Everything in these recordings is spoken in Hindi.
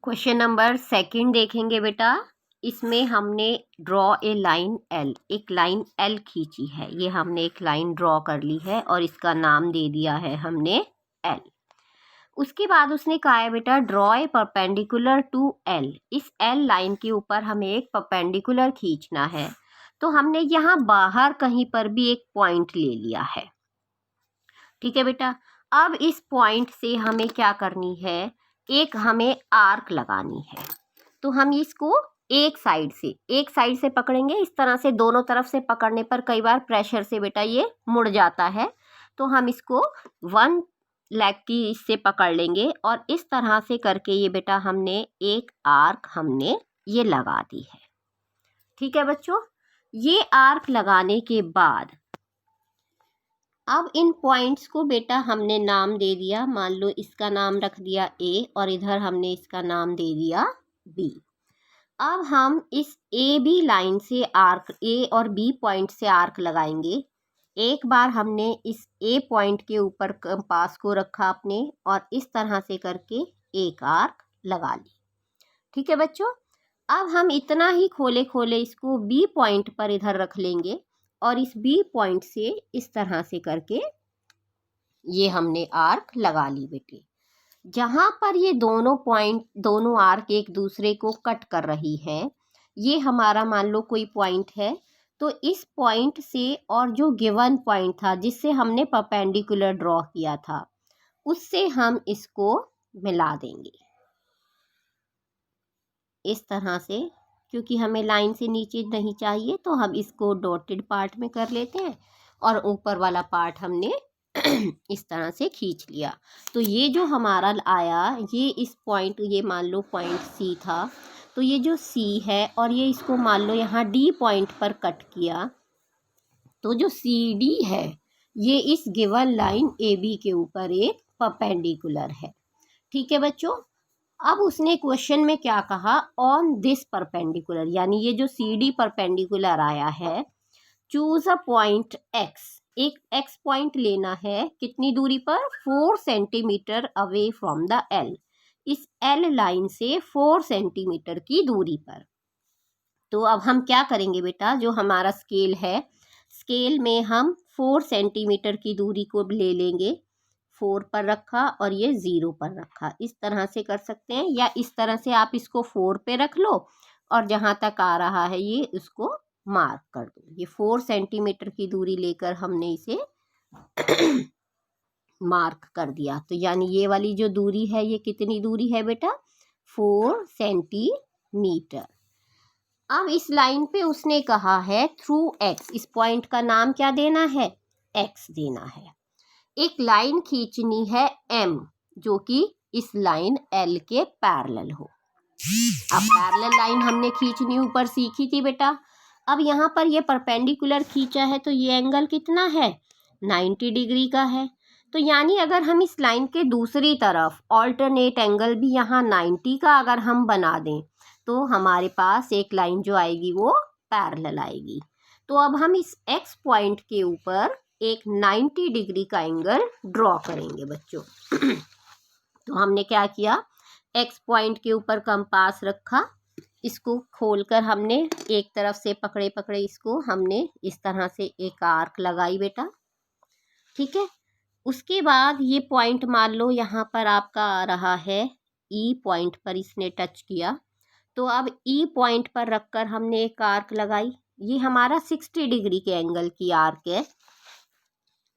क्वेश्चन नंबर सेकंड देखेंगे बेटा। इसमें हमने ड्रॉ ए लाइन एल, एक लाइन एल खींची है। ये हमने एक लाइन ड्रॉ कर ली है और इसका नाम दे दिया है हमने एल। उसके बाद उसने कहा है बेटा draw a perpendicular to L. इस एल लाइन के ऊपर हमें एक परपेंडिकुलर खींचना है। तो हमने यहाँ बाहर कहीं पर भी एक पॉइंट ले लिया है। ठीक है बेटा। अब इस पॉइंट से हमें क्या करनी है, एक हमें आर्क लगानी है। तो हम इसको एक साइड से पकड़ेंगे। इस तरह से दोनों तरफ से पकड़ने पर कई बार प्रेशर से बेटा ये मुड़ जाता है। तो हम इसको वन लेग की इससे पकड़ लेंगे और इस तरह से करके ये बेटा हमने एक आर्क हमने ये लगा दी है। ठीक है बच्चों। ये आर्क लगाने के बाद अब इन पॉइंट्स को बेटा हमने नाम दे दिया। मान लो इसका नाम रख दिया ए और इधर हमने इसका नाम दे दिया बी। अब हम इस ए बी लाइन से आर्क, ए और बी पॉइंट से आर्क लगाएंगे। एक बार हमने इस ए पॉइंट के ऊपर कंपास को रखा अपने और इस तरह से करके एक आर्क लगा ली। ठीक है बच्चों। अब हम इतना ही खोले खोले इसको बी पॉइंट पर इधर रख लेंगे और इस बी पॉइंट से इस तरह से करके ये हमने आर्क लगा ली बेटे। जहाँ पर ये दोनों आर्क एक दूसरे को कट कर रही है, ये हमारा मान लो कोई पॉइंट है। तो इस पॉइंट से और जो गिवन पॉइंट था जिससे हमने परपेंडिकुलर ड्रॉ किया था, उससे हम इसको मिला देंगे इस तरह से। क्योंकि हमें लाइन से नीचे नहीं चाहिए तो हम इसको डॉटेड पार्ट में कर लेते हैं और ऊपर वाला पार्ट हमने इस तरह से खींच लिया। तो ये जो हमारा आया, ये इस पॉइंट, ये मान लो पॉइंट सी था, तो ये जो सी है और ये इसको मान लो यहाँ डी पॉइंट पर कट किया, तो जो सी डी है ये इस गिवन लाइन ए बी के ऊपर एक परपेंडिकुलर है। ठीक है बच्चों। अब उसने क्वेश्चन में क्या कहा, ऑन दिस परपेंडिकुलर, यानी ये जो सी डी परपेंडिकुलर आया है, चूज अ पॉइंट एक्स। एक एक्स पॉइंट लेना है, कितनी दूरी पर, 4 centimetre away from the L. इस एल लाइन से 4 सेंटीमीटर की दूरी पर। तो अब हम क्या करेंगे बेटा, जो हमारा स्केल है, स्केल में हम 4 सेंटीमीटर की दूरी को ले लेंगे। 4 पर रखा और ये 0 पर रखा, इस तरह से कर सकते हैं। या इस तरह से आप इसको 4 पे रख लो और जहाँ तक आ रहा है ये उसको मार्क कर दो। ये 4 सेंटीमीटर की दूरी लेकर हमने इसे मार्क कर दिया। तो यानी ये वाली जो दूरी है ये कितनी दूरी है बेटा, 4 सेंटीमीटर। अब इस लाइन पे उसने कहा है थ्रू एक्स, इस पॉइंट का नाम क्या देना है, एक्स देना है। एक लाइन खींचनी है एम, जो कि इस लाइन एल के पैरेलल हो। अब पैरेलल लाइन हमने खींचनी ऊपर सीखी थी बेटा। अब यहाँ पर ये परपेंडिकुलर खींचा है तो ये एंगल कितना है, 90 डिग्री का है। तो यानी अगर हम इस लाइन के दूसरी तरफ ऑल्टरनेट एंगल भी यहाँ 90 का अगर हम बना दें तो हमारे पास एक लाइन जो आएगी वो पैरेलल आएगी। तो अब हम इस एक्स पॉइंट के ऊपर एक 90 डिग्री का एंगल ड्रॉ करेंगे बच्चों। तो हमने क्या किया, एक्स पॉइंट के ऊपर कंपास रखा, इसको खोलकर हमने एक तरफ से पकड़े पकड़े इसको हमने इस तरह से एक आर्क लगाई बेटा। ठीक है। उसके बाद ये पॉइंट मान लो यहाँ पर आपका आ रहा है, ई पॉइंट पर इसने टच किया। तो अब ई पॉइंट पर रखकर हमने एक आर्क लगाई। ये हमारा 60 डिग्री के एंगल की आर्क है।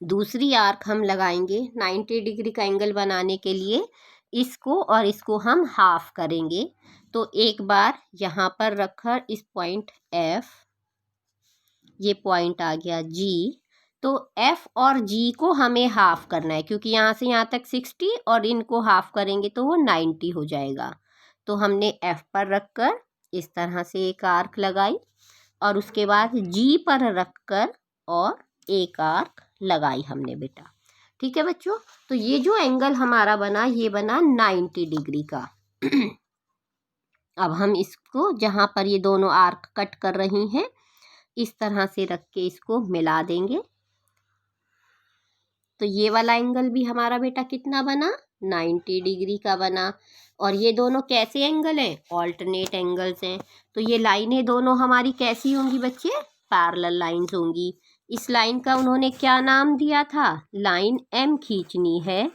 दूसरी आर्क हम लगाएंगे 90 डिग्री का एंगल बनाने के लिए। इसको और इसको हम हाफ करेंगे। तो एक बार यहाँ पर रखकर इस पॉइंट एफ, ये पॉइंट आ गया जी। तो एफ और जी को हमें हाफ करना है, क्योंकि यहाँ से यहाँ तक 60 और इनको हाफ करेंगे तो वो 90 हो जाएगा। तो हमने एफ पर रखकर इस तरह से एक आर्क लगाई और उसके बाद जी पर रखकर और एक आर्क लगाई हमने बेटा। ठीक है बच्चों। तो ये जो एंगल हमारा बना, ये बना 90 डिग्री का। अब हम इसको जहाँ पर ये दोनों आर्क कट कर रही हैं, इस तरह से रख के इसको मिला देंगे। तो ये वाला एंगल भी हमारा बेटा कितना बना, 90 डिग्री का बना। और ये दोनों कैसे एंगल हैं, ऑल्टरनेट एंगल्स हैं। तो ये लाइनें दोनों हमारी कैसी होंगी बच्चे, पैरेलल लाइंस होंगी। इस लाइन का उन्होंने क्या नाम दिया था, लाइन एम खींचनी है।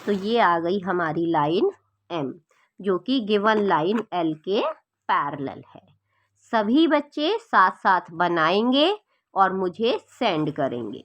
तो ये आ गई हमारी लाइन एम, जो कि गिवन लाइन एल के पैरेलल है। सभी बच्चे साथ साथ बनाएंगे और मुझे सेंड करेंगे।